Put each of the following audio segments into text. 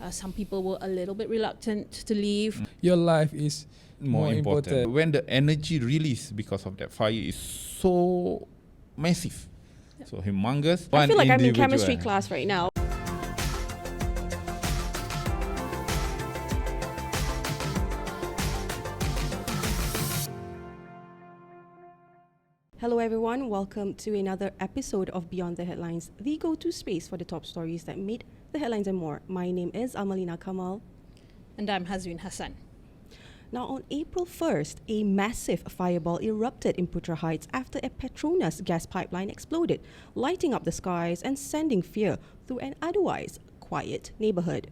Some people were a little bit reluctant to leave. Your life is more important. When the energy release because of that fire is so massive, so humongous. I feel like I'm in chemistry class right now. Hello everyone, welcome to another episode of Beyond the Headlines, the go-to space for the top stories that made the headlines and more. My name is Amalina Kamal. And I'm Hazwin Hassan. Now on April 1st, a massive fireball erupted in Putra Heights after a Petronas gas pipeline exploded, lighting up the skies and sending fear through an otherwise quiet neighborhood.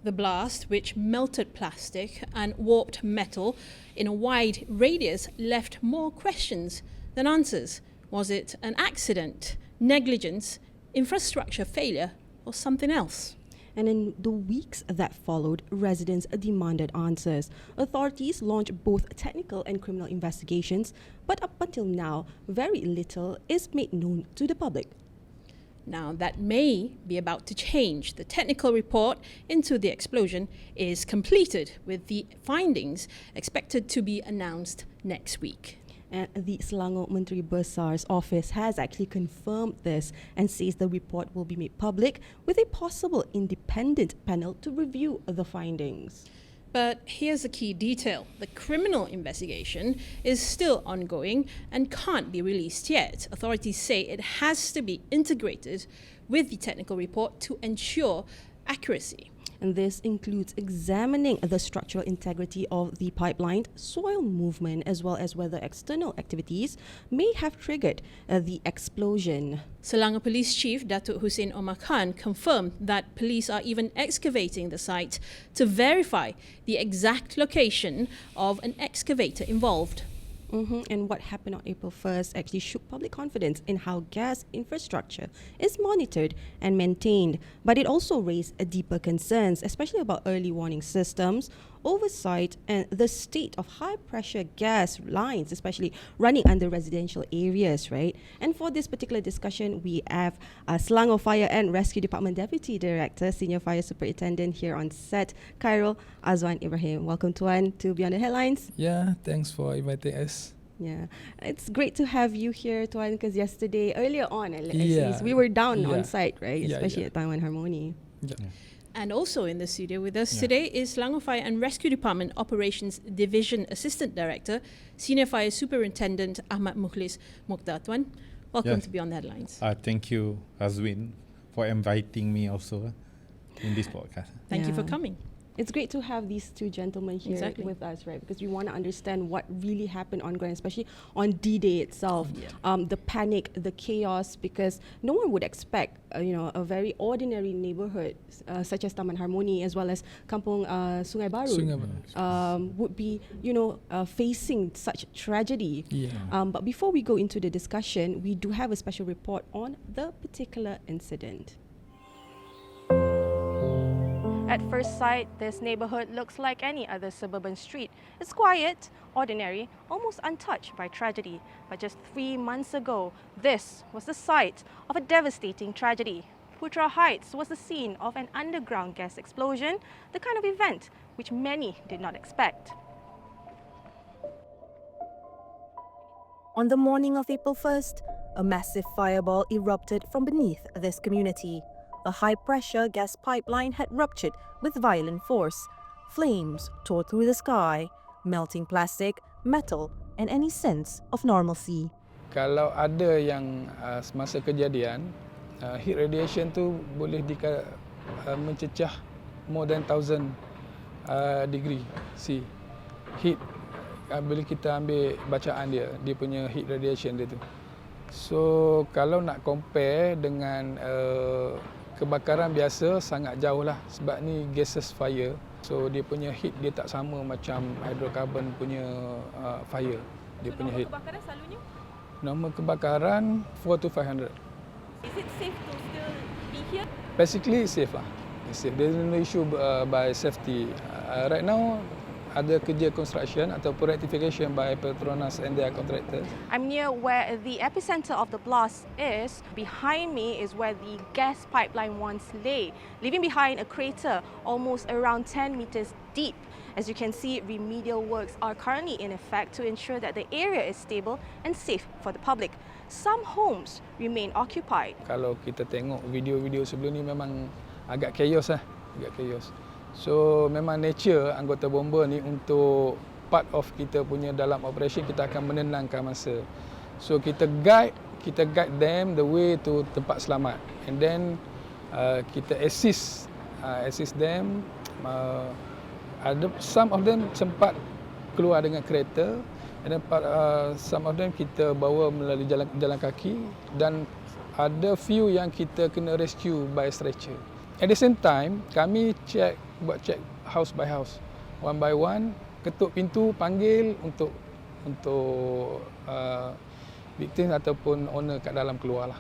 The blast, which melted plastic and warped metal in a wide radius, left more questions than answers. Was it an accident, negligence, infrastructure failure, or something else? And in the weeks that followed, residents demanded answers. Authorities launched both technical and criminal investigations, but up until now, very little is made known to the public. Now, that may be about to change. The technical report into the explosion is completed, with the findings expected to be announced next week. And the Selangor Menteri Besar's office has actually confirmed this and says the report will be made public with a possible independent panel to review the findings. But here's a key detail. The criminal investigation is still ongoing and can't be released yet. Authorities say it has to be integrated with the technical report to ensure accuracy. And this includes examining the structural integrity of the pipeline, soil movement, as well as whether external activities may have triggered the explosion. Selangor Police Chief Datuk Hussein Omar Khan confirmed that police are even excavating the site to verify the exact location of an excavator involved. And what happened on April 1st actually shook public confidence in how gas infrastructure is monitored and maintained. But it also raised deeper concerns, especially about early warning systems, oversight, and the state of high-pressure gas lines, especially running under residential areas, right? And for this particular discussion, we have Selangor Fire and Rescue Department Deputy Director, Senior Fire Superintendent here on set, Khairul Azwan Ibrahim. Welcome, Tuan, to Beyond the Headlines. Yeah, thanks for inviting us. Yeah, it's great to have you here, Tuan, because yesterday, earlier on, at least, we were down on site, right? Especially at Taiwan Harmony. Yeah. And also in the studio with us today is Selangor Fire and Rescue Department Operations Division Assistant Director, Senior Fire Superintendent Ahmad Mukhlis Mokhtar. Tuan, welcome to Beyond the Headlines. Thank you, Hazwin, for inviting me also in this podcast. Thank you for coming. It's great to have these two gentlemen here with us, right? Because we want to understand what really happened on ground, especially on D-Day itself. The panic, the chaos, because no one would expect, a very ordinary neighborhood such as Taman Harmony as well as Kampung Sungai Baru would be, facing such tragedy. But before we go into the discussion, we do have a special report on the particular incident. At first sight, this neighborhood looks like any other suburban street. It's quiet, ordinary, almost untouched by tragedy. But just 3 months ago, this was the site of a devastating tragedy. Putra Heights was the scene of an underground gas explosion, the kind of event which many did not expect. On the morning of April 1st, a massive fireball erupted from beneath this community. A high-pressure gas pipeline had ruptured with violent force. Flames tore through the sky, melting plastic, metal, and any sense of normalcy. Kalau ada yang semasa kejadian, heat radiation tu boleh mencecah more than 1,000 degree C. Heat, bila kita ambil bacaan dia punya heat radiation dia tu. So, kalau nak compare dengan kebakaran biasa sangat jauh lah sebab ni gaseous fire. So dia punya heat dia tak sama macam hydrocarbon punya fire. Dia punya heat. Normal kebakaran selalunya? Normal kebakaran 4 to 500. Is it safe to still be here? Basically it's safe lah. It's safe. There's no issue by safety. Right now ada kerja construction ataupun rectification by Petronas and their contractors. I'm near where the epicenter of the blast is. Behind me is where the gas pipeline once lay, leaving behind a crater almost around 10 meters deep. As you can see, remedial works are currently in effect to ensure that the area is stable and safe for the public. Some homes remain occupied. Kalau kita tengok video-video sebelum ni memang agak chaos lah, agak chaos. So memang nature anggota bomba ni untuk part of kita punya dalam operation, kita akan menenangkan masa. So kita guide them the way to tempat selamat, and then kita assist them. Ada some of them sempat keluar dengan kereta, and then some of them kita bawa melalui jalan kaki, dan ada few yang kita kena rescue by stretcher. At the same time, kami buat check house by house, one by one, ketuk pintu, panggil untuk victim ataupun owner kat dalam keluar lah.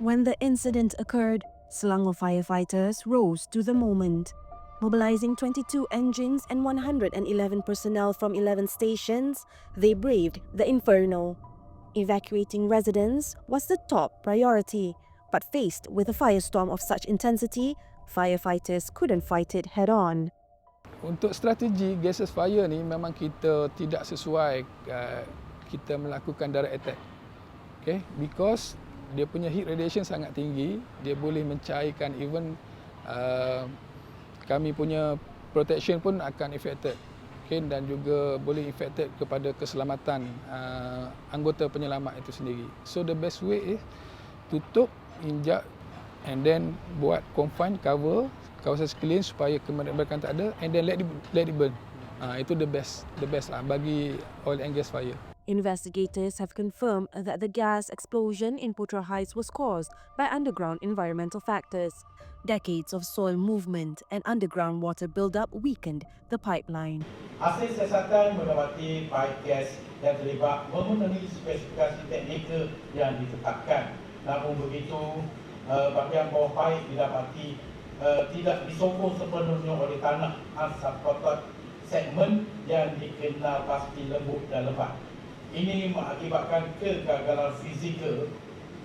When the incident occurred, Selangor firefighters rose to the moment. Mobilizing 22 engines and 111 personnel from 11 stations, they braved the inferno. Evacuating residents was the top priority, but faced with a firestorm of such intensity, firefighters couldn't fight it head-on. Untuk strategi gases fire ni memang kita tidak sesuai kita melakukan direct attack. Okay? Because dia punya heat radiation sangat tinggi, dia boleh mencairkan even kami punya protection pun akan affected. Okay? Dan juga boleh affected kepada keselamatan anggota penyelamat itu sendiri. So the best way is tutup, injak, and then buat confine, cover kawasan sekeliling supaya kemerdekaan tak ada, and then let it burn. Itu the best lah bagi oil and gas fire. Investigators have confirmed that the gas explosion in Putra Heights was caused by underground environmental factors. Decades of soil movement and underground water build-up weakened the pipeline. Hasil siasatan mendapati pipe gas yang terlibat memenuhi spesifikasi teknikal yang ditetapkan. Namun begitu, bahagian bawah pipe didapati tidak disokong sepenuhnya oleh tanah unsupported segmen yang dikenal pasti lembut dan lebat. Ini mengakibatkan kegagalan fizikal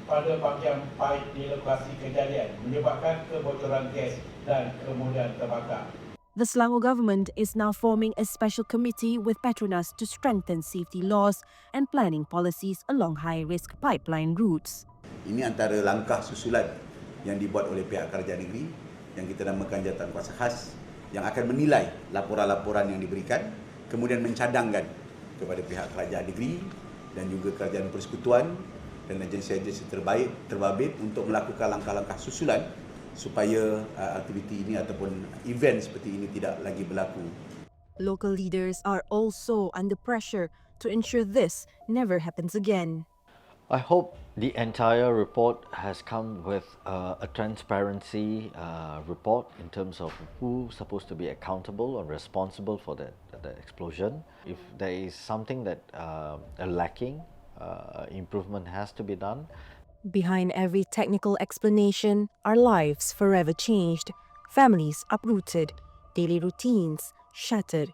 pada bahagian pipe di lokasi kejadian, menyebabkan kebocoran gas dan kemudian terbakar. The Selangor government is now forming a special committee with Petronas to strengthen safety laws and planning policies along high-risk pipeline routes. Ini antara langkah susulan yang dibuat oleh pihak kerajaan negeri yang kita namakan jawatan kuasa khas, yang akan menilai laporan-laporan yang diberikan, kemudian mencadangkan kepada pihak kerajaan negeri dan juga kerajaan persekutuan dan agensi-agensi terbabit untuk melakukan langkah-langkah susulan supaya aktiviti ini ataupun event seperti ini tidak lagi berlaku. Local leaders are also under pressure to ensure this never happens again. I hope the entire report has come with a transparency report in terms of who's supposed to be accountable or responsible for the explosion. If there is something that lacking, improvement has to be done. Behind every technical explanation are lives forever changed, families uprooted, daily routines shattered.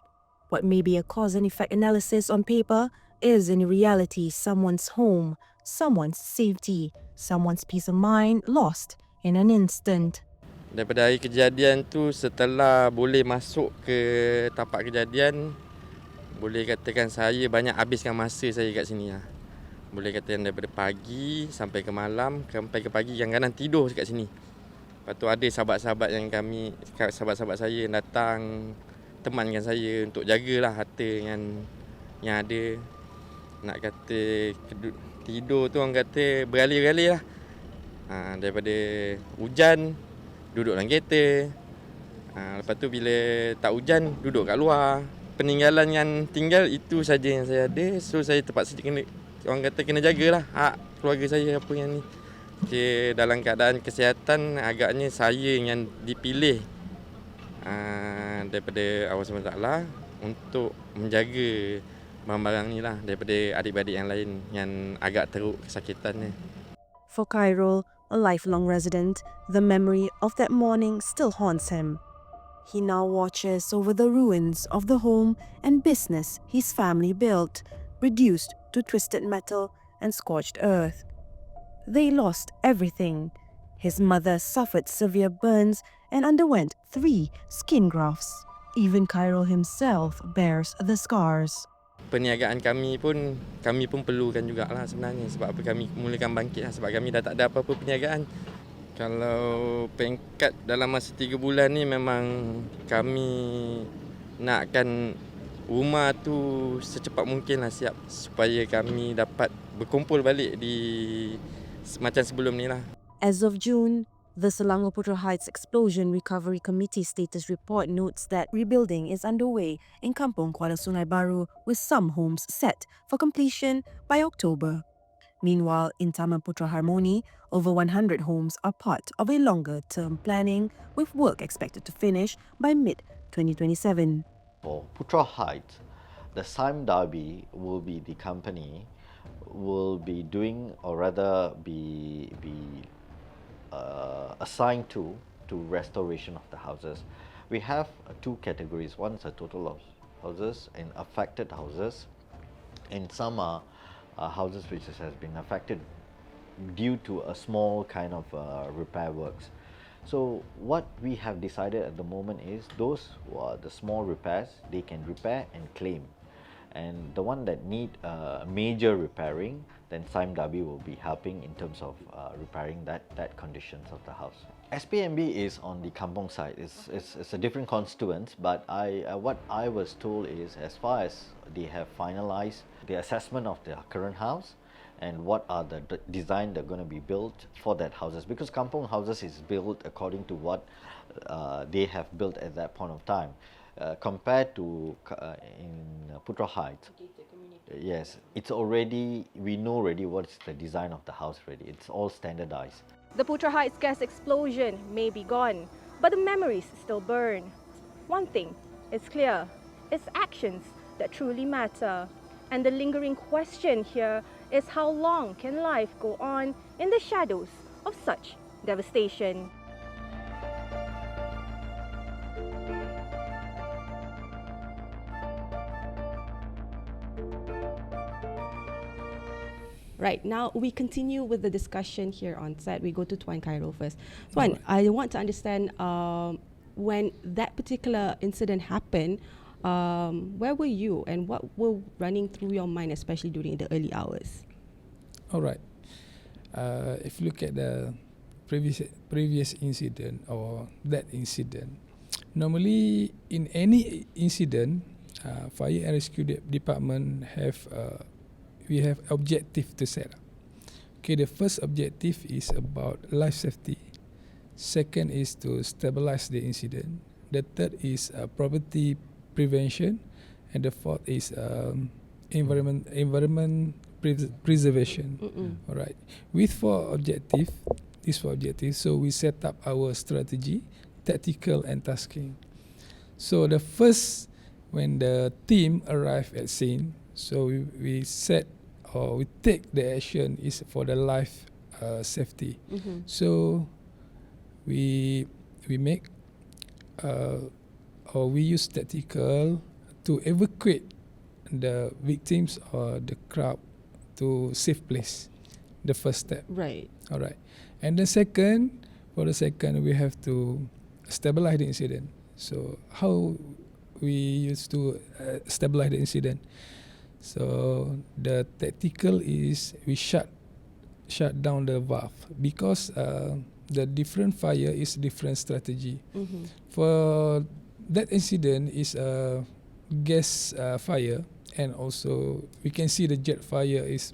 What may be a cause and effect analysis on paper is in reality someone's home, someone's safety, someone's peace of mind lost in an instant. Daripada hari kejadian tu, setelah boleh masuk ke tapak kejadian, boleh katakan saya banyak habiskan masa saya kat sini lah. Boleh katakan daripada pagi sampai ke malam, sampai ke pagi kadang-kadang tidur kat sini. Lepas tu ada sahabat-sahabat saya yang datang temankan saya untuk jagalah harta yang ada. Nak kata tidur tu orang kata beralih-alih lah. Daripada hujan, duduk dalam kereta. Lepas tu bila tak hujan, duduk kat luar. Peninggalan yang tinggal itu saja yang saya ada. So saya terpaksa kena jagalah hak keluarga saya apa yang ni. Okay, dalam keadaan kesihatan agaknya saya yang dipilih daripada Allah SWT untuk menjaga barang-barang ni lah daripada adik-adik yang lain yang agak teruk kesakitannya. For Khairul, a lifelong resident, the memory of that morning still haunts him. He now watches over the ruins of the home and business his family built, reduced to twisted metal and scorched earth. They lost everything. His mother suffered severe burns and underwent 3 skin grafts. Even Khairul himself bears the scars. Perniagaan kami pun perlukan jugalah sebenarnya, sebab apa kami mulakan bangkit lah, sebab kami dah tak ada apa-apa perniagaan. Kalau pengkat dalam masa 3 bulan ni memang kami nakkan rumah tu secepat mungkin lah siap supaya kami dapat berkumpul balik di macam sebelum ni lah. As of June, the Selangor Putra Heights Explosion Recovery Committee status report notes that rebuilding is underway in Kampung Kuala Sungai Baru, with some homes set for completion by October. Meanwhile, in Taman Putra Harmoni, over 100 homes are part of a longer-term planning, with work expected to finish by mid-2027. For Putra Heights, the Sime Darby will be the company will be doing, or rather be assigned to restoration of the houses. We have 2 categories. One is a total of houses and affected houses, and some are houses which has been affected due to a small kind of repair works. So what we have decided at the moment is those who are the small repairs, they can repair and claim. And the one that need major repairing, then Sime Darby will be helping in terms of repairing that conditions of the house. SPMB is on the Kampong side. It's a different constituent, but what I was told is, as far as they have finalized the assessment of the current house and what are the design that are going to be built for that houses, because Kampong houses is built according to what they have built at that point of time. Compared to in Putra Heights, yes, it's already, we know already what's the design of the house already. It's all standardized. The Putra Heights gas explosion may be gone, but the memories still burn. One thing is clear, it's actions that truly matter. And the lingering question here is, how long can life go on in the shadows of such devastation? Right, now we continue with the discussion here on set. We go to Tuan Khairul first. Tuan, I want to understand when that particular incident happened, where were you and what were running through your mind, especially during the early hours? All right. If you look at the previous incident or that incident, normally in any incident, fire and rescue department we have objective to set up. Okay, the first objective is about life safety. Second is to stabilize the incident. The third is property prevention, and the fourth is environment preservation. All right. With 4 objectives, these 4 objectives, so we set up our strategy, tactical and tasking. So the first, when the team arrived at scene, so we set or we take the action is for the life safety. So we make or we use tactical to evacuate the victims or the crowd to safe place. The first step. Right. All right. And the second, for the second, we have to stabilize the incident. So how we used to stabilize the incident? So the tactical is we shut down the valve, because the different fire is different strategy. For that incident is a gas fire, and also we can see the jet fire is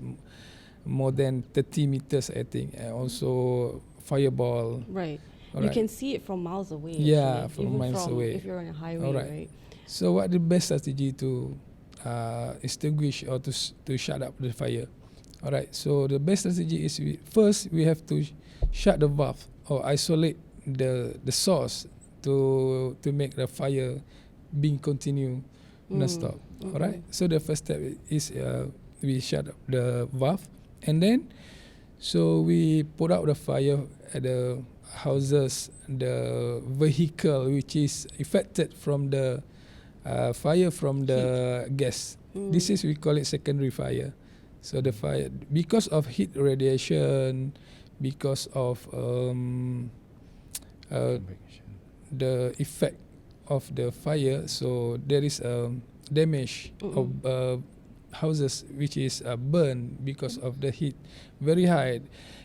more than 30 meters, I think, and also fireball. Right. All You right. can see it from miles away. Yeah, actually, from even miles away. If you're on a highway, All right. right? So what the best strategy to extinguish or to shut up the fire? All right. So the best strategy is first we have to shut the valve or isolate the source to make the fire being continue non-stop. All right. So the first step is we shut up the valve, and then so we put out the fire at the houses, the vehicle which is affected from the fire from the gas. This is, we call it secondary fire. So the fire, because of heat radiation, because of the effect of the fire, so there is damage of houses which is burned because of the heat very high.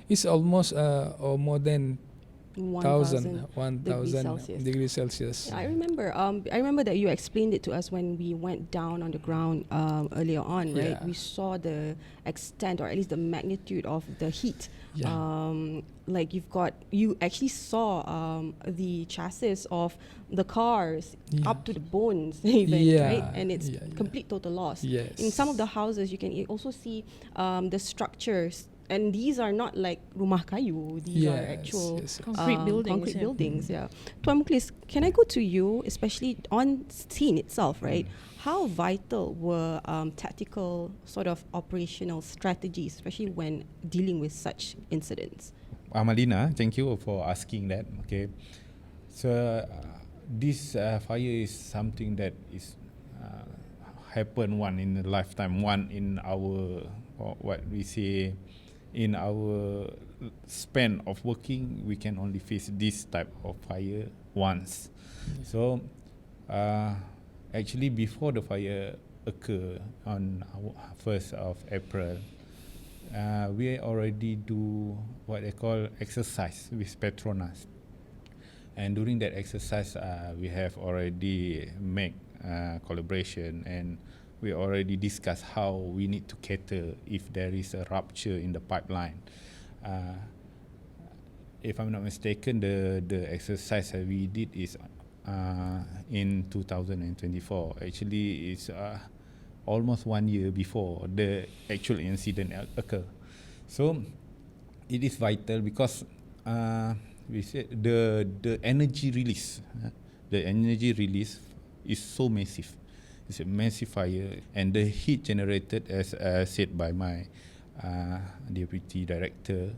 It's almost or more than 1,000 degrees Celsius. Yeah, I remember that you explained it to us when we went down on the ground earlier on, right? Yeah. We saw the extent, or at least the magnitude of the heat. Yeah. Like you actually saw the chassis of the cars up to the bones even, right? And it's complete total loss. Yes. In some of the houses, you can also see the structures. And these are not like rumah kayu. These are actual concrete buildings. Concrete buildings, yeah. Tuan Muklis, can I go to you, especially on scene itself, right? How vital were tactical sort of operational strategies, especially when dealing with such incidents? Amalina, thank you for asking that. Okay, so this fire is something that is happen one in a lifetime, one in our what we say. In our span of working, we can only face this type of fire once. So, actually, before the fire occur on 1st of April, we already do what they call exercise with Petronas. And during that exercise, we have already made collaboration, and we already discussed how we need to cater if there is a rupture in the pipeline. If I'm not mistaken, the exercise that we did is in 2024. Actually, it's almost 1 year before the actual incident occurred. So it is vital because we said the energy release, is so massive. It's a massive fire, and the heat generated, as said by my deputy director,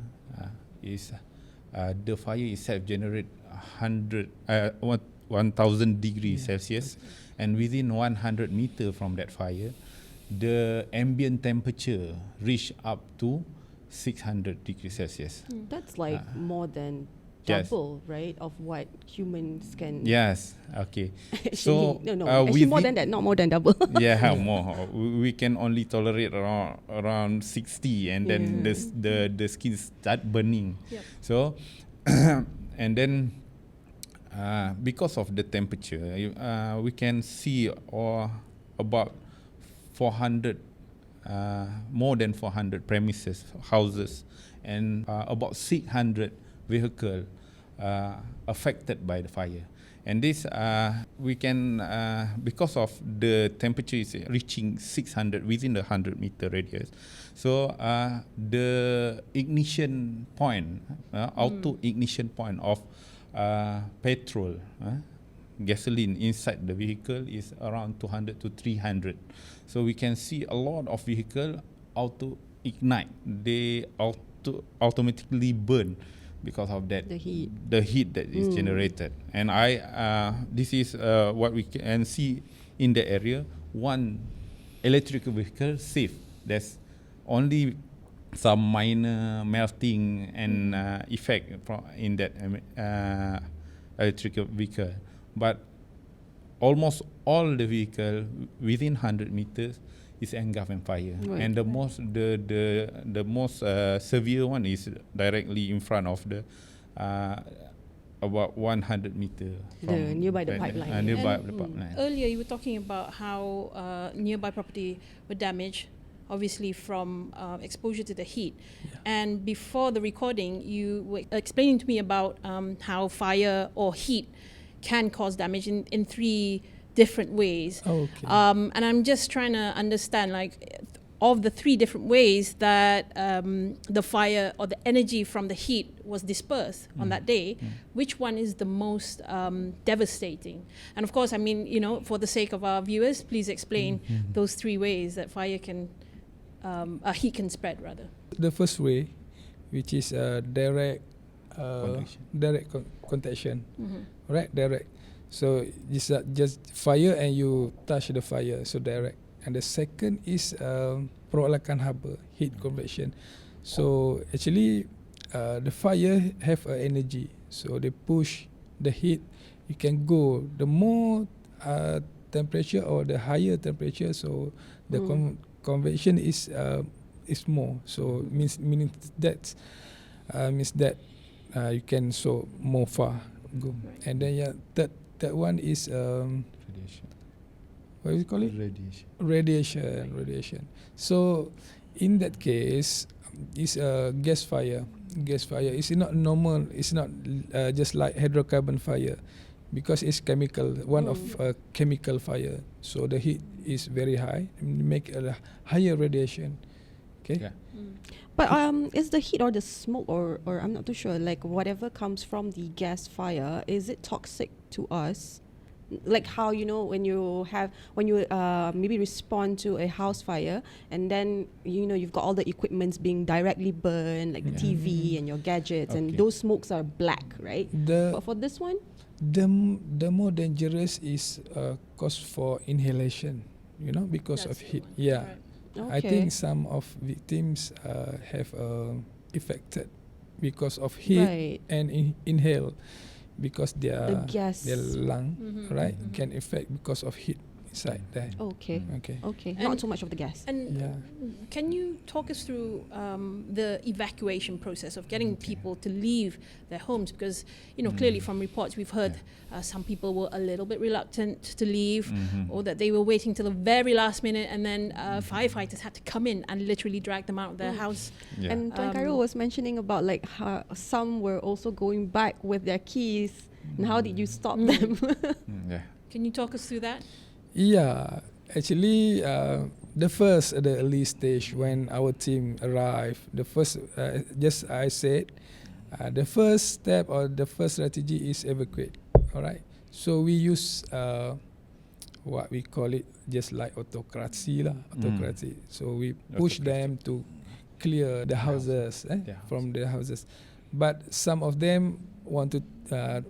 is the fire itself generate 1,000 degrees Celsius, and within 100 meters from that fire, the ambient temperature reach up to 600 degrees Celsius. That's like more than double, right, of what humans can. Yes. Okay. Actually, actually more than that, not more than double. More. We can only tolerate around 60, and then the skin start burning. So, and then because of the temperature, we can see about 400, more than 400 premises, houses, and about 600 vehicle affected by the fire. And this we can because of the temperature is reaching 600 within the 100-meter radius. So the ignition point, auto ignition point of petrol, gasoline inside the vehicle is around 200 to 300. So we can see a lot of vehicle auto ignite. They automatically burn because of that, the heat that is generated. And this is what we can see in the area. One electrical vehicle safe. There's only some minor melting and effect in that electrical vehicle, but almost all the vehicle within 100 meters is engulfed in fire. Right. And the most severe one is directly in front of the about 100 meter from nearby the pipeline. Nearby the pipeline. Earlier you were talking about how nearby property were damaged, obviously from exposure to the heat. And before the recording, you were explaining to me about how fire or heat can cause damage in three different ways. And I'm just trying to understand, like, of the three different ways that the fire or the energy from the heat was dispersed on that day, which one is the most devastating? And of course, I mean, you know, for the sake of our viewers, please explain those three ways that fire can, heat can spread, rather. The first way, which is direct direct contaction, right? Direct. So just fire and you touch the fire, so direct. And the second is perolakan haba, heat convection. So actually, the fire have energy, so they push the heat. You can go the more temperature or the higher temperature, so the convection is more. So meaning that you can so more far go. And then third one is Radiation. what do you call it? Radiation. Radiation. So in that case, it's a gas fire. Gas fire is not normal. It's not just like hydrocarbon fire, because it's chemical. One of chemical fire. So the heat is very high, make a higher radiation. Okay. Yeah. But is the heat or the smoke or I'm not too sure, like whatever comes from the gas fire, is it toxic to us? Like how, you know, when you maybe respond to a house fire and then, you know, you've got all the equipments being directly burned, like the TV and your gadgets, and those smokes are black, right? But for this one, the more dangerous is cause for inhalation, you know, because of heat. Yeah. Right. I think some of victims have affected because of heat and inhale, because the gas, their lung can affect because of heat inside there. Okay. And Not so much of the gas. And can you talk us through the evacuation process of getting people to leave their homes? Because, you know, clearly from reports we've heard some people were a little bit reluctant to leave, or that they were waiting till the very last minute, and then firefighters had to come in and literally drag them out of their house. Yeah. And Tuan Khairul was mentioning about like how some were also going back with their keys, and how did you stop them? Can you talk us through that? Yeah, actually, the first at the early stage when our team arrived, the first, just I said, the first step or the first strategy is evacuate. All right. So we use what we call it, just like autocracy lah, autocracy. So we push them to clear the houses from the houses, but some of them want to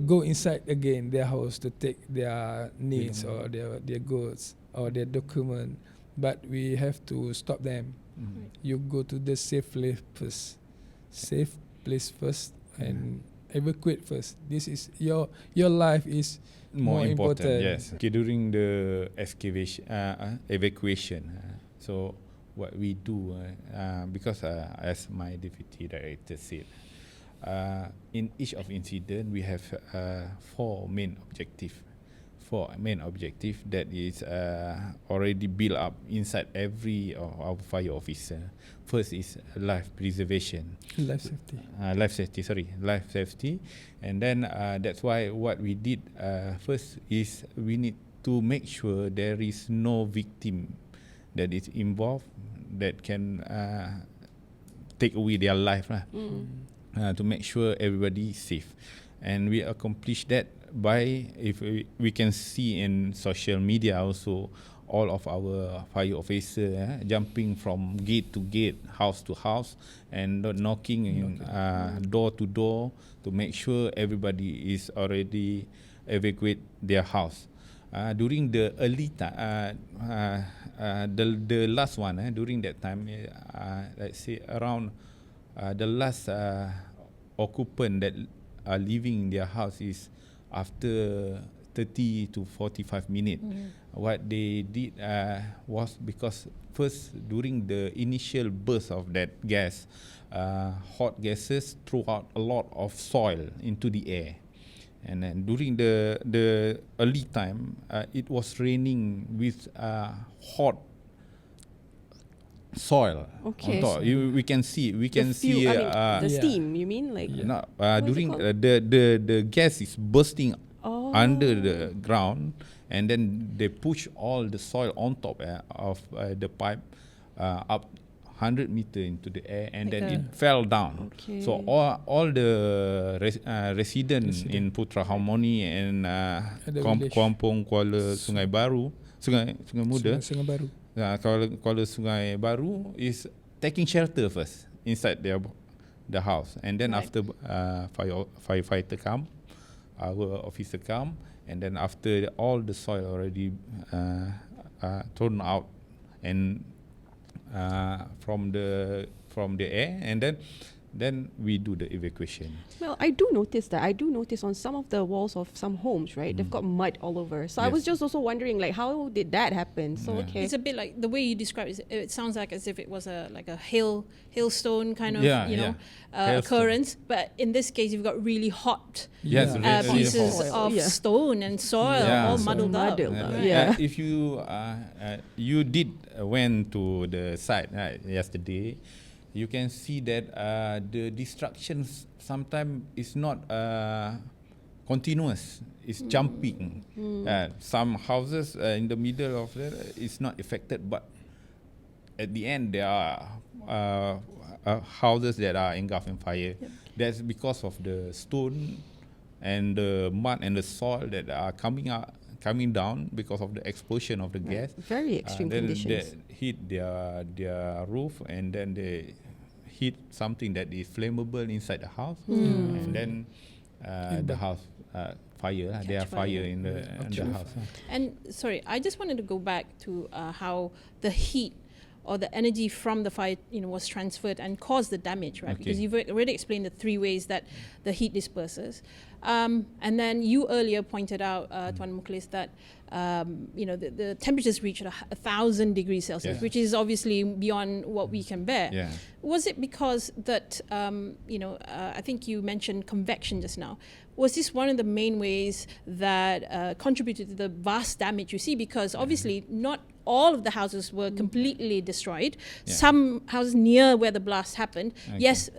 go inside again their house to take their needs or their goods or their document, but we have to stop them. You go to the safe place first and evacuate first. This is your life is more important. Yes. Okay, during the evacuation, so what we do, because as my deputy director said, in each of incident we have four main objective that is already built up inside every of our fire officer. First is life preservation, life safety, and then that's why what we did first is we need to make sure there is no victim that is involved that can take away their life to make sure everybody is safe. And we accomplish that by, if we can see in social media also, all of our fire officers jumping from gate to gate, house to house, and knocking door to door to make sure everybody is already evacuate their house. During the early time, the last one, during that time, let's say around the last occupant that are leaving their house is after 30 to 45 minutes. What they did was, because first during the initial burst of that gas, hot gases threw out a lot of soil into the air. And then during the early time, it was raining with hot soil on top. We can see the steam. You mean like during the gas is bursting under the ground, and then they push all the soil on top of the pipe up 100 meters into the air, and then it fell down. So all the residents in Putra Harmony and Kampung Kuala Sungai Baru, Sungai Muda, Kuala Sungai Baru is taking shelter first inside their the house. And then Right. after firefighter come, our officer come, and then after all the soil already thrown out and from the air, and then we do the evacuation. Well, I do notice that. I do notice on some of the walls of some homes, right? They've got mud all over. So I was Yes. just also wondering, like, how did that happen? So, Yeah. okay. It's a bit like the way you describe it. It sounds like as if it was a hailstone kind of Hailstone. occurrence. But in this case, you've got really hot Yes, Yeah. really pieces hot. of Yeah. stone and soil Yeah. all So muddled up. muddled Yeah. up. Yeah. If you did went to the site yesterday, you can see that the destructions sometimes is not continuous. It's jumping. Some houses in the middle of that is not affected, but at the end there are houses that are engulfed in fire. That's because of the stone and the mud and the soil that are coming down because of the explosion of the gas. Very extreme Then conditions. they hit their roof, and then they hit something that is flammable inside the house, and then the house fire. There are fire in the house. And sorry, I just wanted to go back to how the heat or the energy from the fire, was transferred and caused the damage, right? Okay. Because you've already explained the three ways that the heat disperses. And then you earlier pointed out, Tuan Mukhlis, that the temperatures reach 1,000 degrees Celsius, Yeah. which is obviously beyond what we can bear. Yeah. Was it because that, I think you mentioned convection just now. Was this one of the main ways that contributed to the vast damage you see? Because obviously not all of the houses were completely destroyed. Yeah. Some houses near where the blast happened, Okay. yes,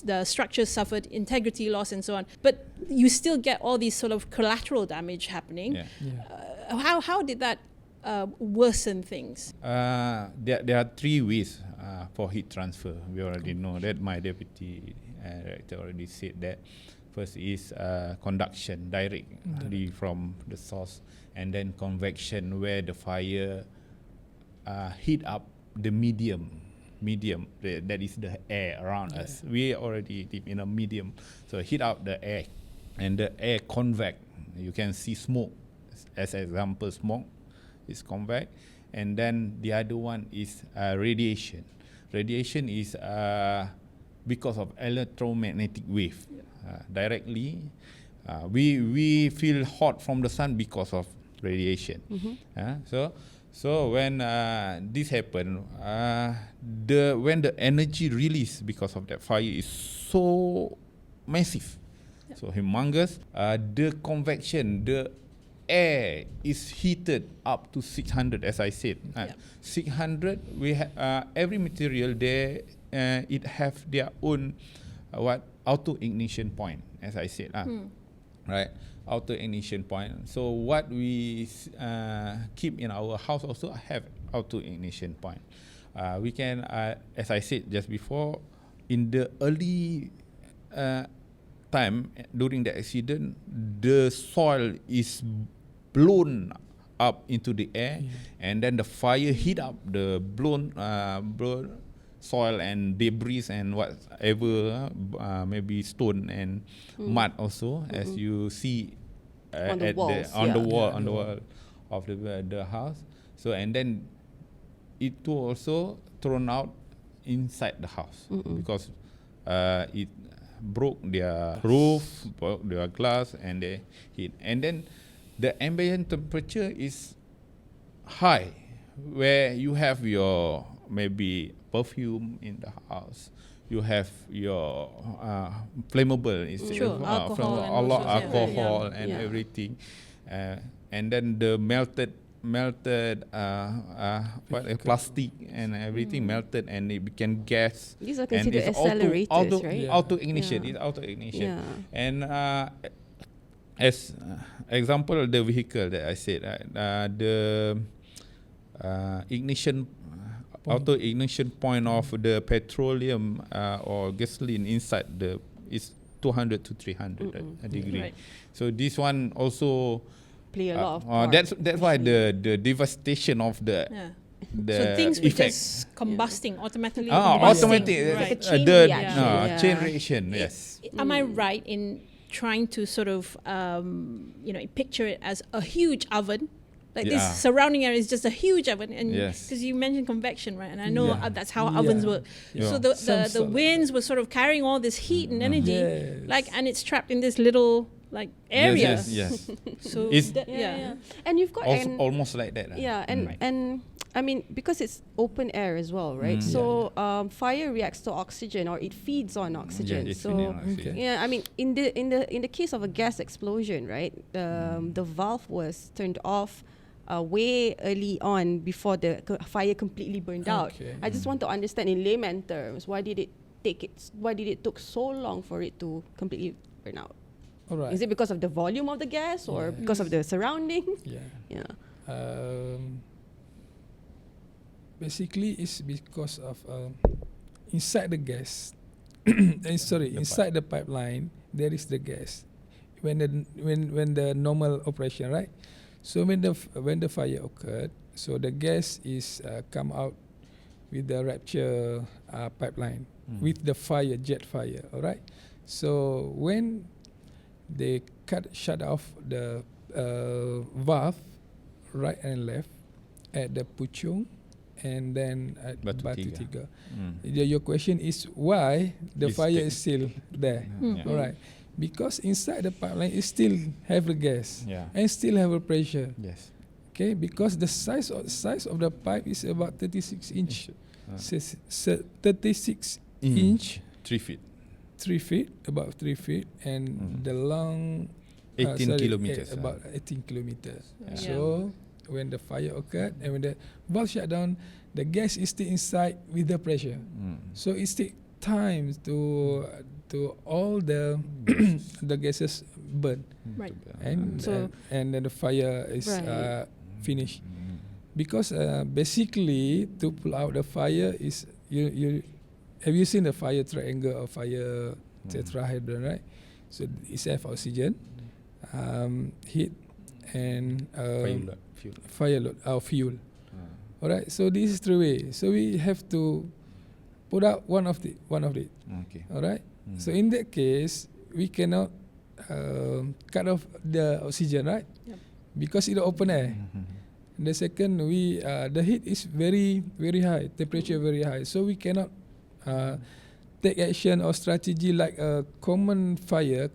the structures suffered integrity loss and so on, but you still get all these sort of collateral damage happening. Yeah. How did that worsen things? There are three ways for heat transfer. We already know that. My deputy director already said that. First is conduction, directly from the source, and then convection, where the fire heat up the medium, that is the air around us. We already live in a medium, so heat up the air, and the air convect. You can see smoke, as example, smoke is convect, and then the other one is radiation. Radiation is because of electromagnetic wave. Directly, we feel hot from the sun because of radiation. So when this happen, when the energy release because of that fire is so massive, so humongous, the convection, the air is heated up to 600, as I said. 600, we every material there, it have their own auto ignition point, as I said, right? Auto ignition point. So what we keep in our house also have auto ignition point. We can, as I said just before, in the early time during the accident, the soil is blown up into the air, and then the fire heat up the blown soil and debris and whatever, maybe stone and mud also, as you see On the at walls, on the yeah. wall of the house. So and then it too also thrown out inside the house because it broke their roof, broke their glass, and they hit. And then the ambient temperature is high, where you have your maybe perfume in the house, you have your flammable, Sure, alcohol and a lot all sorts, alcohol and Yeah. everything, and then the melted plastic and everything melted, and it became gas. These are And considered it's accelerators, right? auto ignition. Yeah. It's auto ignition. Yeah. And as example, the vehicle that I said, the ignition auto ignition point of the petroleum or gasoline inside the is 200 to 300 degree. Right. So this one also Play a lot of part, that's why the devastation of the the So things were effect. just combusting automatically. Automatic. Like a chain the reaction. chain reaction. Yes. Am I right in trying to sort of picture it as a huge oven? Like this surrounding area is just a huge oven, and because you mentioned convection, right? And I know that's how ovens work. So the winds were sort of carrying all this heat and energy, and it's trapped in this little area. Yes. So and you've got almost like that. and I mean, because it's open air as well, right? So fire reacts to oxygen, or it feeds on oxygen. I mean, in the case of a gas explosion, right? The valve was turned off way early on before the fire completely burned out. I just want to understand in layman terms, why did it took so long for it to completely burn out? All right. Is it because of the volume of the gas, or because of the surrounding? Basically, it's because of inside the gas. Inside the pipeline, there is the gas. When the normal operation, right? So when the fire occurred, so the gas is come out with the rupture pipeline with the jet fire. All right. So when they shut off the valve right and left at the Puchong and then at Batu Tiga. Your question is why the fire is still there. All right. Because inside the pipeline it still have the gas and still have a pressure. Yes. Okay, because the size of the pipe is about 36 inch. 36 inch. 3 feet. 3 feet, about 3 feet, and the long 18 kilometers. About 18 kilometers. So when the fire occurred and when the valve shut down, the gas is still inside with the pressure. So it takes time to all the the gases burn, Right. and then the fire is finished. Because basically to pull out the fire is you have you seen the fire triangle or fire tetrahedron, right? So it's have oxygen, heat, and fire load or fuel. All right. So this is the way. So we have to put out one of it. Okay. All right. So in that case, we cannot cut off the oxygen, right? Yep. Because it's open air. The second, the heat is very high, temperature very high, so we cannot take action or strategy like a common fire,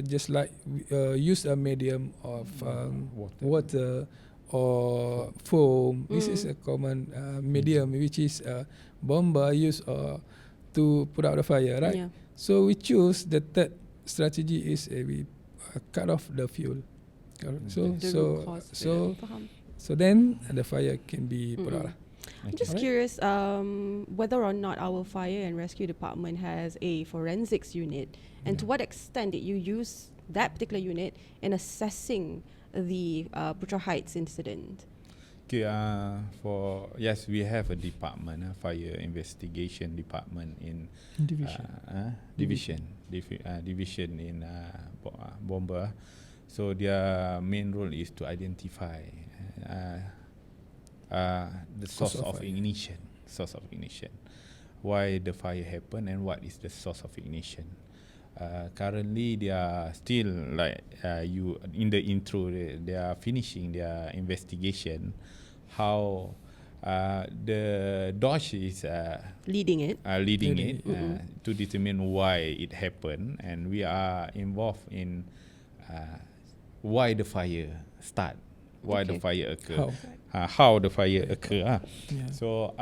just like use a medium of water or foam. This is a common medium, which is bomber used to put out the fire, right? So we choose the third strategy is we cut off the fuel. So then the fire can be put out. I'm just curious whether or not our fire and rescue department has a forensics unit, and to what extent did you use that particular unit in assessing the Putra Heights incident? Okay, yes, we have a department, fire investigation department in division in Bomba. So their main role is to identify the source of ignition, why the fire happened and what is the source of ignition. Currently, they are still you in the intro. They are finishing their investigation. How the Dodge is leading it to determine why it happened, and we are involved in why the fire start, why the fire occur, how the fire occur. So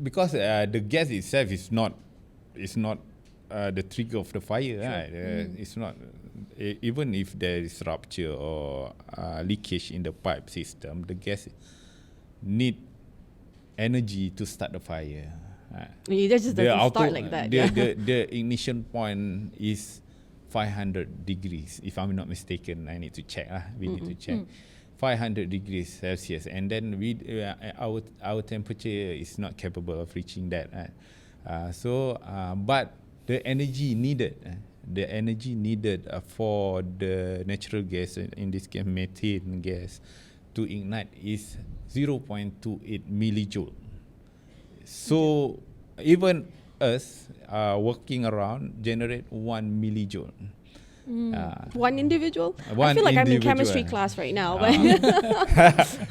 because the gas itself is not the trigger of the fire, right? It's not, even if there is rupture or leakage in the pipe system, the gas need energy to start the fire. It just doesn't start like that. The ignition point is 500 degrees, if I'm not mistaken. I need to check. We need to check. 500 degrees Celsius, and then our temperature is not capable of reaching that. But the energy needed for the natural gas, in this case methane gas, to ignite is 0.28 millijoule. So even us working around generate 1 millijoule. One individual? I One feel like I'm in individual. chemistry class right now. But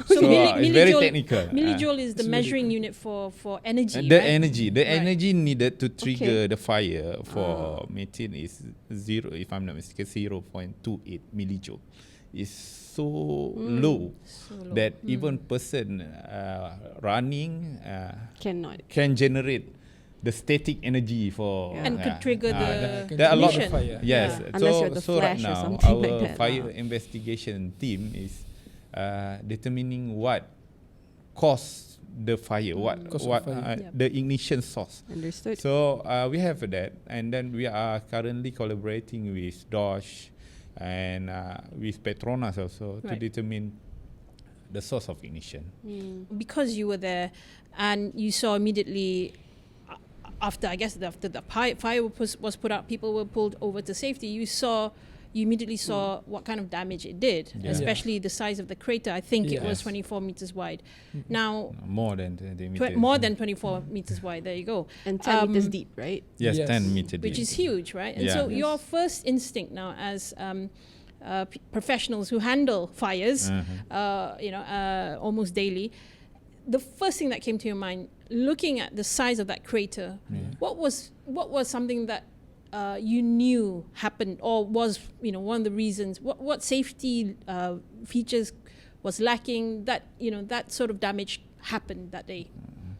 So it's very technical. Millijoule is the measuring unit for energy. The right? energy, the Right. energy needed to trigger Okay. the fire for methane is zero. If I'm not mistaken, 0.28 millijoule. Is so low So low. that even person running cannot. can generate the static energy for And could trigger the there are a lot of ignition. fire. yes. Yeah. Unless you're the So right Flash or now something our like that fire lah. investigation team is determining what caused the fire, Cause of what fire. Yep. the ignition source. Understood. So we have that, and then we are currently collaborating with Dodge and with Petronas also to Right. determine the source of ignition. Because you were there and you saw immediately after the fire was put out, people were pulled over to safety. You immediately saw what kind of damage it did, Yeah. especially the size of the crater. I think it was Yes. 24 meters wide. Now, More than 20 meters. more than 24 meters wide. There you go. And 10 meters deep, right? Yes, Yes. 10 meters. Which is huge, right? And Yeah. so your first instinct now as professionals who handle fires, almost daily, the first thing that came to your mind, looking at the size of that crater, what was something that you knew happened, or was one of the reasons? What safety features was lacking that that sort of damage happened that day?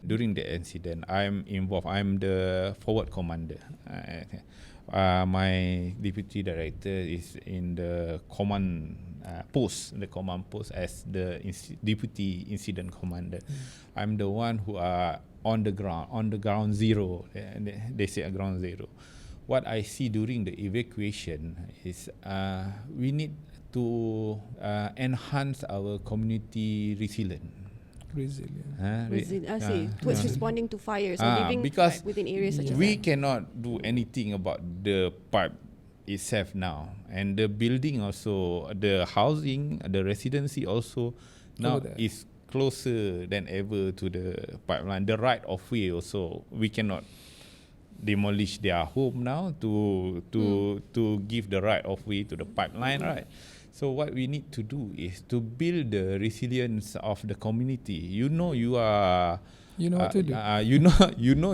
During the incident, I'm involved. I'm the forward commander. My deputy director is in the command post, as the deputy incident commander. I'm the one who are on the ground zero. They say ground zero. What I see during the evacuation is we need to enhance our community resilience. I see. Towards responding to fires or living because within areas such as we that. cannot do anything about the pipe itself now, and the building also, the housing, the residency also now Over there. is closer than ever to the pipeline. The right of way also, we cannot demolish their home now to give the right of way to the pipeline, right? So what we need to do is to build the resilience of the community. You know what to do.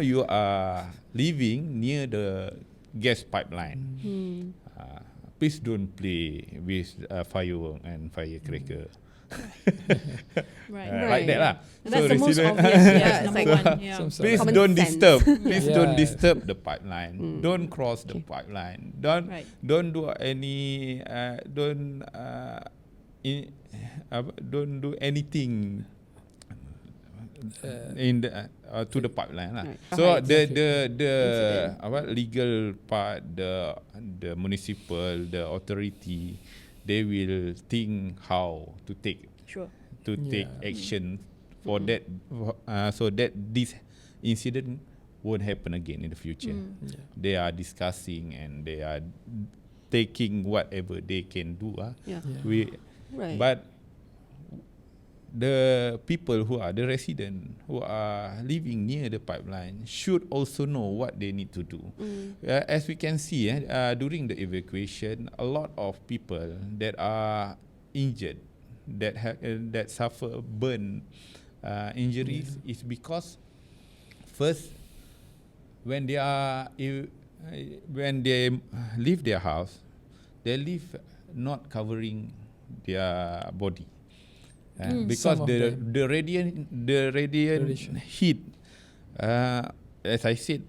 You are living near the gas pipeline. Please don't play with firework and firecracker. Right. Like that lah. That's the most resilient- obvious. Yeah, Yes, it's number like one. Yeah. Please Common don't sense. disturb. Please Yeah. don't disturb the pipeline. Don't cross the pipeline. Right. Don't do any. Don't do anything in the to the pipeline lah. Right. So Right. the legal part, the municipal, the authority, they will think how to take Sure. take action for that, so that this incident won't happen again in the future. They are discussing and they are taking whatever they can do. Yeah. Right. But the people who are the resident who are living near the pipeline should also know what they need to do. As we can see, during the evacuation, a lot of people that are injured, that suffer burn injuries, is because first, when they leave their house, they leave not covering their body. Because Some of the radiant heat, as I said,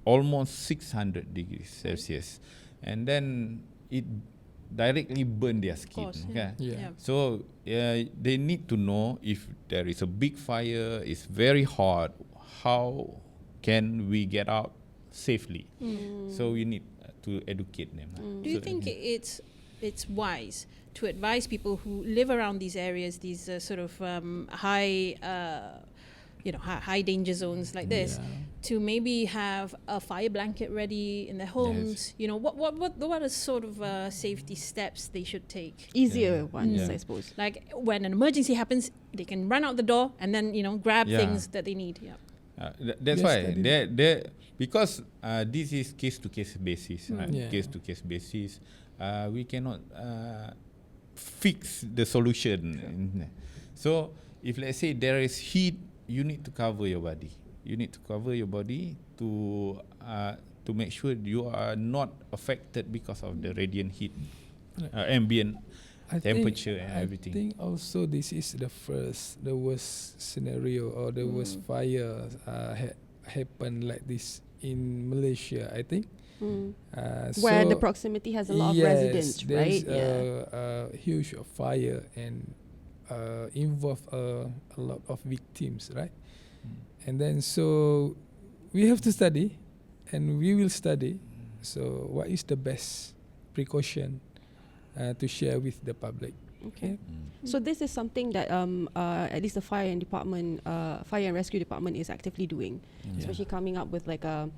almost 600 degrees Celsius, and then it directly burn their skin. course, Okay? Yeah. So they need to know if there is a big fire, it's very hot, how can we get out safely? So we need to educate them. Do you think it's wise to advise people who live around these areas, these sort of high high danger zones like this, to maybe have a fire blanket ready in their homes. What are sort of safety steps they should take? Easier ones, I suppose. Like when an emergency happens, they can run out the door and then grab things that they need. That's why because this is case to case basis, right? Case to case basis. We cannot fix the solution. So if let's say there is heat, you need to cover your body. You need to cover your body to make sure you are not affected because of the radiant heat, ambient temperature and everything. I think also this is the worst scenario or the worst fire happen like this in Malaysia, I think. Where the proximity has a lot of residents, right? There's a huge fire and involve a lot of victims, right? And then so we have to study, and we will study. So what is the best precaution to share with the public? Okay. So this is something that at least the fire and rescue department is actively doing, especially coming up with like a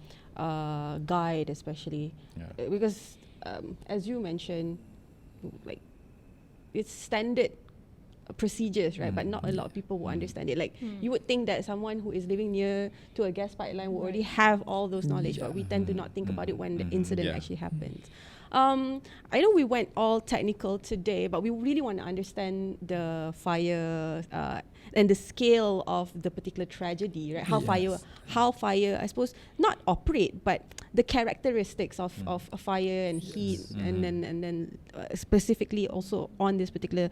guide, especially because as you mentioned, like it's standard procedures, right? But not a lot of people will understand it. Like you would think that someone who is living near to a gas pipeline will already have all those knowledge, but we tend to not think about it when the incident actually happens. I know we went all technical today, but we really want to understand the fire and the scale of the particular tragedy, right? How fire, I suppose, not operate, but the characteristics of a fire and heat, and then specifically also on this particular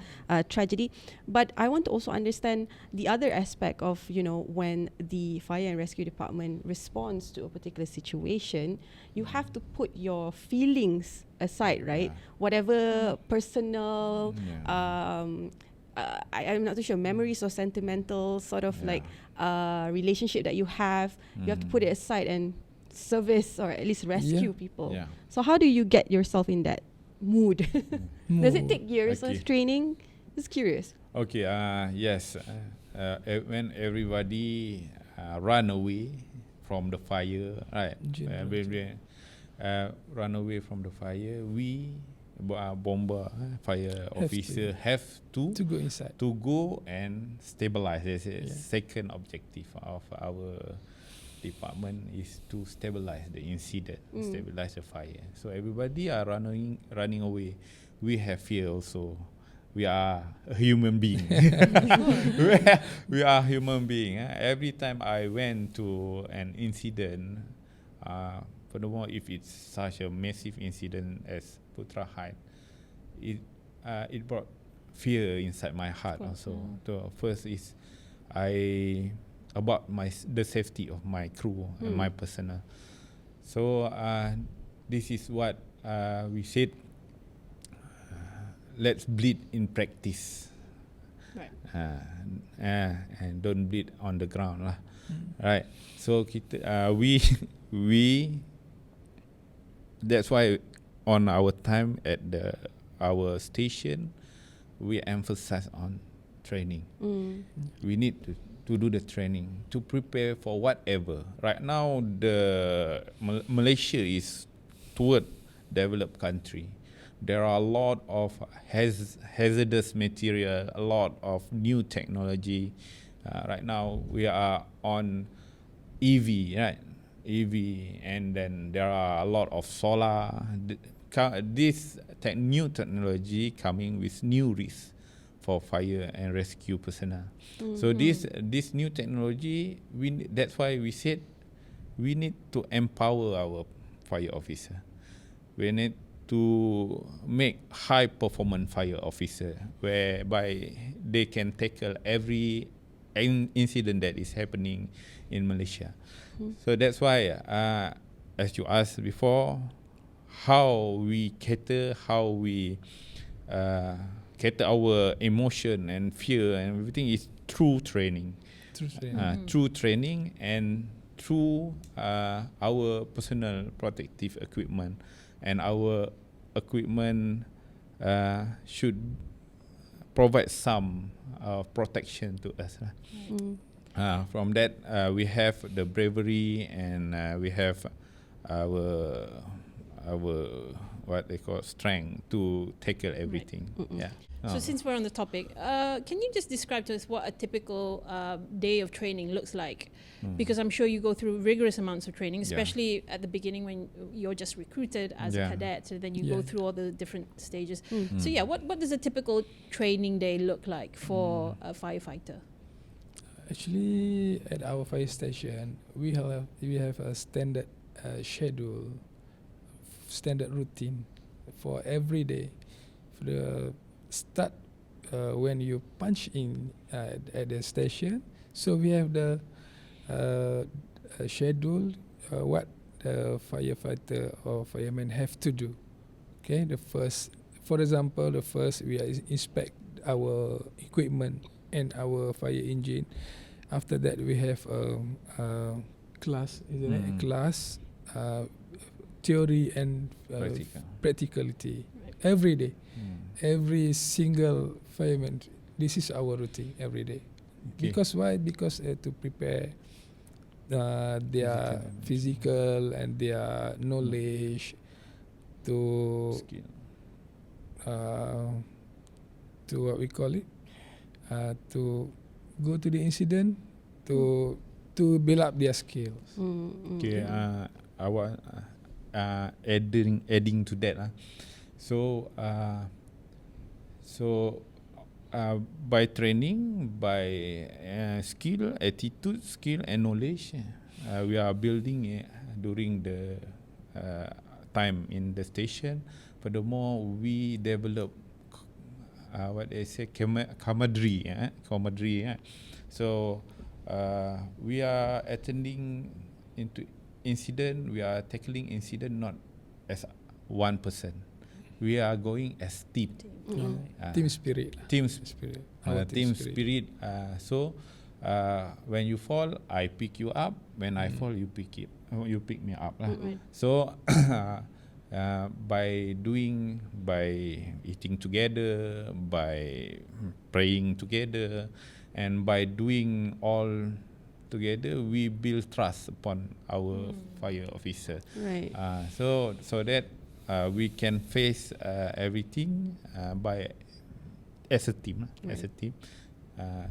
tragedy. But I want to also understand the other aspect of when the fire and rescue department responds to a particular situation, you have to put your feelings aside, right? Whatever personal, I'm not too sure, memories or sentimental sort of like relationship that you have to put it aside and service or at least rescue people. So how do you get yourself in that mood? Does it take years of training? Just curious. Okay. Yes. When everybody run away from the fire, right? Run away from the fire, we bomber fire officer have to go inside, to go and stabilize. Second objective of our department is to stabilize the incident, stabilize the fire. So everybody are running away. We have fear also. We are a human being. we are human being. Every time I went to an incident, furthermore, if it's such a massive incident as Putra Heights, it brought fear inside my heart also. So first is about the safety of my crew and my personnel. So this is what we said. Let's bleed in practice, right? And don't bleed on the ground, lah. Right? So we that's why on our time at our station, we emphasize on training. We need to do the training to prepare for whatever. Right now, Malaysia is toward developed country. There are a lot of hazardous material, a lot of new technology. Right now, we are on EV, right? EV, and then there are a lot of solar. This new technology coming with new risks for fire and rescue personnel. So this new technology, that's why we said we need to empower our fire officer. We need to make high performance fire officer, whereby they can tackle every incident that is happening in Malaysia. So that's why, as you asked before, how we cater our emotion and fear and everything is through training. Through training and through our personal protective equipment. And our equipment should provide some protection to us. From that, we have the bravery and we have our what they call strength to tackle everything. Yeah. So since we're on the topic, can you just describe to us what a typical day of training looks like? Because I'm sure you go through rigorous amounts of training, especially at the beginning when you're just recruited as a cadet, and then you go through all the different stages. So what does a typical training day look like for a firefighter? Actually, at our fire station, we have a standard schedule, standard routine for every day. For the start, when you punch in at the station, so we have the schedule what the firefighter or fireman have to do. Okay, for example, the first we inspect our equipment and our fire engine. After that, we have a class, isn't it? A class, theory and practicality every day. Every single fireman, this is our routine every day. Because why? Because to prepare their physical and their knowledge to what we call it, to go to the incident, to build up their skills. Okay, adding to that, so by training, by skill, attitude, skill and knowledge, we are building during the time in the station. Furthermore, we develop what they say camaraderie. So we are attending into incident. We are tackling incident not as one person. We are going as team. Team spirit. Team spirit. So when you fall, I pick you up. When I fall, you pick me up. So by eating together, by praying together, and by doing all together, we build trust upon our fire officer. Right. So that we can face everything as a team. As a team.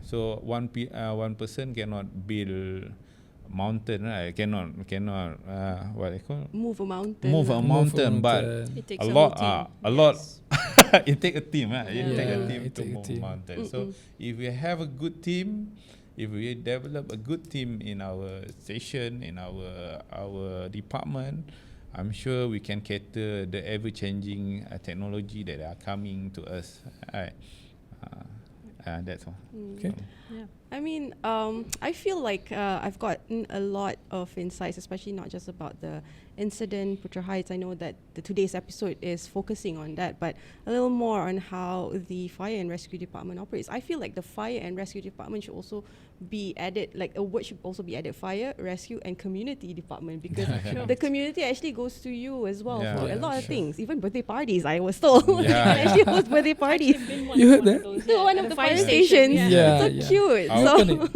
So one person cannot build mountain, right? Cannot what they call move a mountain. Move a mountain, but it takes a lot. It takes a team, right? Yeah. It takes a team to move a mountain. So if we have a good team, if we develop a good team in our station, in our department, I'm sure we can cater the ever-changing technology that are coming to us. Right. That's all. Okay. Yeah. I mean, I feel like I've gotten a lot of insights, especially not just about the incident, Putra Heights. I know that today's episode is focusing on that, but a little more on how the fire and rescue department operates. I feel like the fire and rescue department should also be added, like a word should also be added, fire, rescue and community department, because the community actually goes to you as well for a lot of things, even birthday parties, I was told. You can actually host birthday parties. You heard that? One of the fire stations. Yeah. So cute.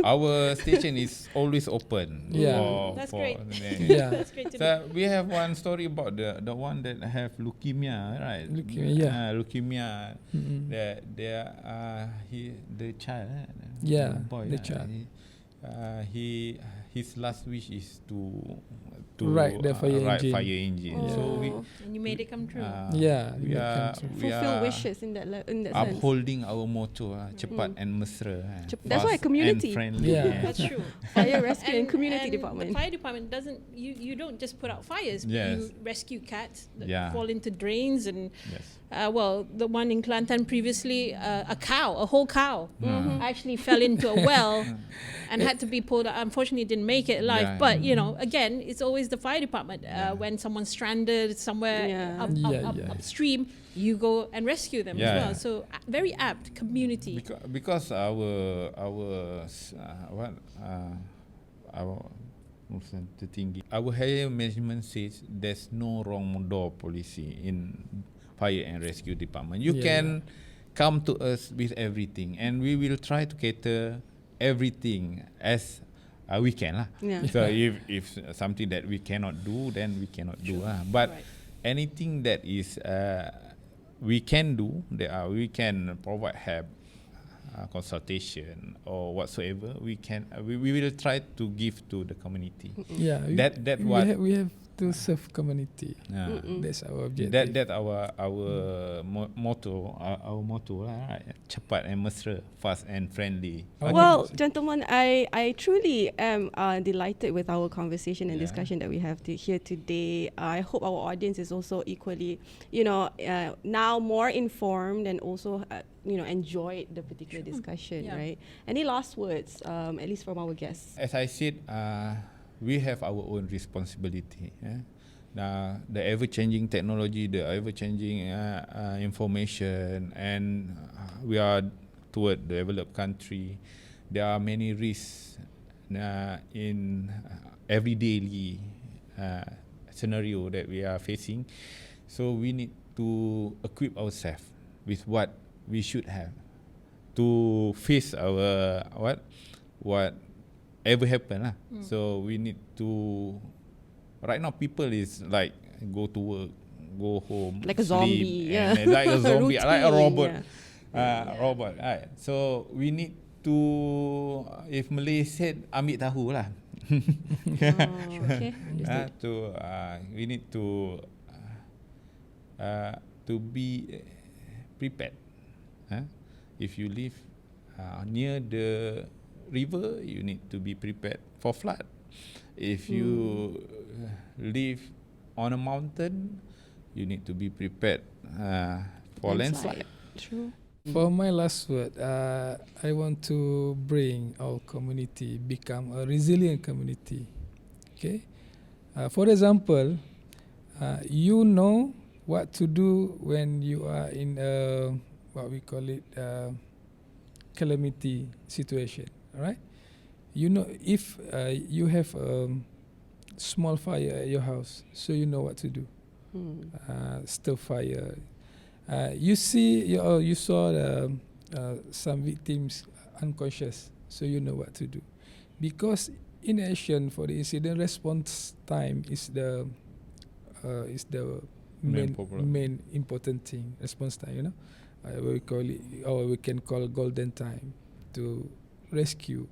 Our station is always open. That's great. Yeah. That's great to So we have one story about the one that have leukemia, right? Leukemia. The child. Boy, the child. His last wish is to ride the fire engine. Fire engine. So and you made it come true. we are fulfill wishes in that sense. upholding our motto, cepat and mesra. That's why community. And friendly. Yeah. That's true. Fire rescue and community department. The fire department doesn't. You don't just put out fires. Yes. You rescue cats that Yeah. fall into drains and. Yes. Well, the one in Kelantan previously, a whole cow, actually fell into a well and had to be pulled out. Unfortunately, didn't make it alive. Yeah. But, again, it's always the fire department. When someone's stranded somewhere upstream, you go and rescue them as well. So, very apt community. Because our higher management says there's no wrong door policy in fire and rescue department. You can come to us with everything, and we will try to cater everything as we can lah. Yeah. So if something that we cannot do, then we cannot do lah. But anything that is we can do, we can provide help, consultation or whatsoever. We will try to give to the community. Yeah, we have to serve community. That's our objective. That our motto. Our motto lah. Right? Cepat and mesra, fast and friendly. Well, gentlemen, I truly am delighted with our conversation and discussion that we have here today. I hope our audience is also equally, now more informed and also, enjoyed the particular discussion, right? Any last words, at least from our guests? As I said, we have our own responsibility. Now, the ever-changing technology, the ever-changing information, and we are toward the developed country. There are many risks in every daily scenario that we are facing. So we need to equip ourselves with what we should have to face our whatever happen lah. So we need to. Right now, people is like go to work, go home, like a sleep, zombie, and like a zombie, like a robot, yeah. robot. Right. So we need to, if Malay said, ambil tahu lah. Okay. We need to be prepared. If you live near the river, you need to be prepared for flood. If you live on a mountain, you need to be prepared for landslide. True. For my last word, I want to bring our community become a resilient community. Okay. For example, you know what to do when you are in a what we call it calamity situation. All right. You know, if you have a small fire at your house, so you know what to do. Stir fire. You saw some victims unconscious, so you know what to do. Because in addition, for the incident response time is the main important thing. Response time, we call it, or we can call golden time to rescue.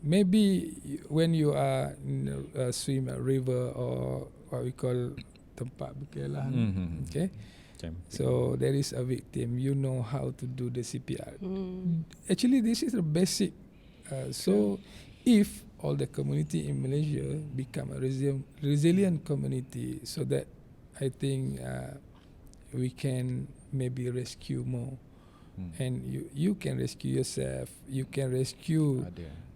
Maybe when you are in swim a river or what we call tempat berkelahan, okay. So there is a victim. You know how to do the CPR. Actually, this is the basic. So, if all the community in Malaysia become a resilient community, so that I think we can maybe rescue more. And you can rescue yourself, you can rescue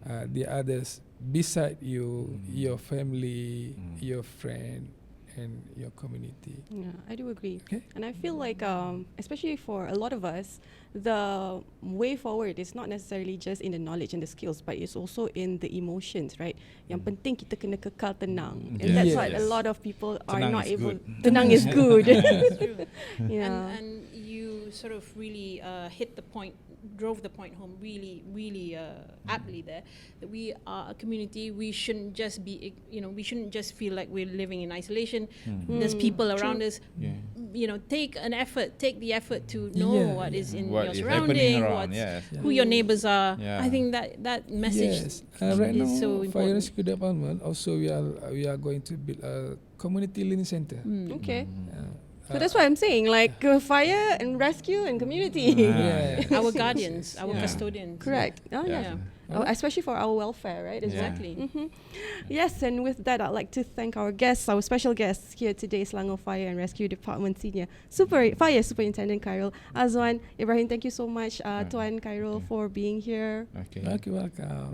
the others beside you, your family, your friend, and your community. Yeah, I do agree. Okay. And I feel like, especially for a lot of us, the way forward is not necessarily just in the knowledge and the skills, but it's also in the emotions, right? Yang penting kita kena kekal tenang. And that's what a lot of people are Tenang not is able. good. Tenang is good. That's true. Yeah. And you sort of really hit the point, drove the point home really, really aptly there, that we are a community. We shouldn't just be, we shouldn't just feel like we're living in isolation. There's people around us. Take the effort to know what is in your surrounding, who your neighbors are. I think that message right now, is so important. Fire Rescue Department also we are going to build a community learning center. Okay. So that's what I'm saying, like fire and rescue and community. Our guardians, our custodians. Correct. Oh, yeah. Especially for our welfare, right? Exactly. Yes, and with that, I'd like to thank our guests, our special guests here today, Selangor Fire and Rescue Department Senior Fire Superintendent Khairul Azwan. Ibrahim, thank you so much, Tuan Khairul, for being here. Okay. Welcome.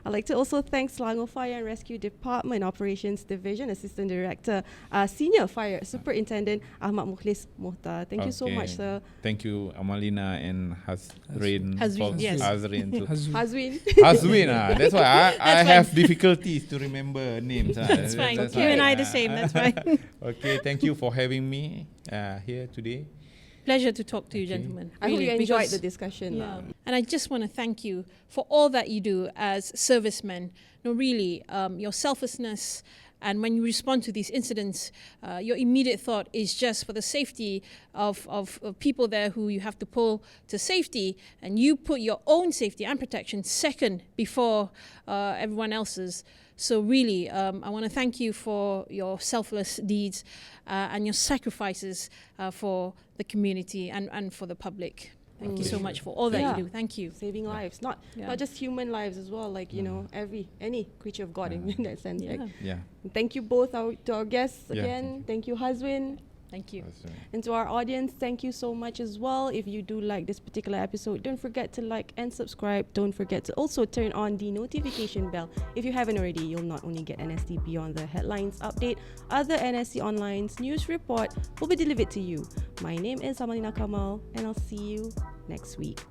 I'd like to also thank Selangor Fire and Rescue Department Operations Division Assistant Director, Senior Fire Superintendent Ahmad Mukhlis Mohtar. Thank you so much, sir. Thank you, Amalina and Hazrin. Hazrin too. Hazwin. Hazwin, that's why I have difficulties to remember names. That's fine. You and I the same. That's fine. Okay, thank you for having me here today. Pleasure to talk to you, gentlemen. I hope you Really, enjoyed because- the discussion. Yeah. And I just want to thank you for all that you do as servicemen. No, really, your selflessness, and when you respond to these incidents, your immediate thought is just for the safety of people there who you have to pull to safety, and you put your own safety and protection second before everyone else's. So really, I want to thank you for your selfless deeds and your sacrifices for the community and for the public. Thank you so much for all that you do. Thank you. Saving lives, not just human lives as well. Like, you know, any creature of God in that sense. Yeah. Like, Yeah. thank you both to our guests Yeah, again. Thank you, Hazwin. Thank you. That's right. And to our audience, thank you so much as well. If you do like this particular episode, don't forget to like and subscribe. Don't forget to also turn on the notification bell. If you haven't already, you'll not only get NST Beyond the Headlines update, other NST Online's news report will be delivered to you. My name is Amalina Kamal, and I'll see you next week.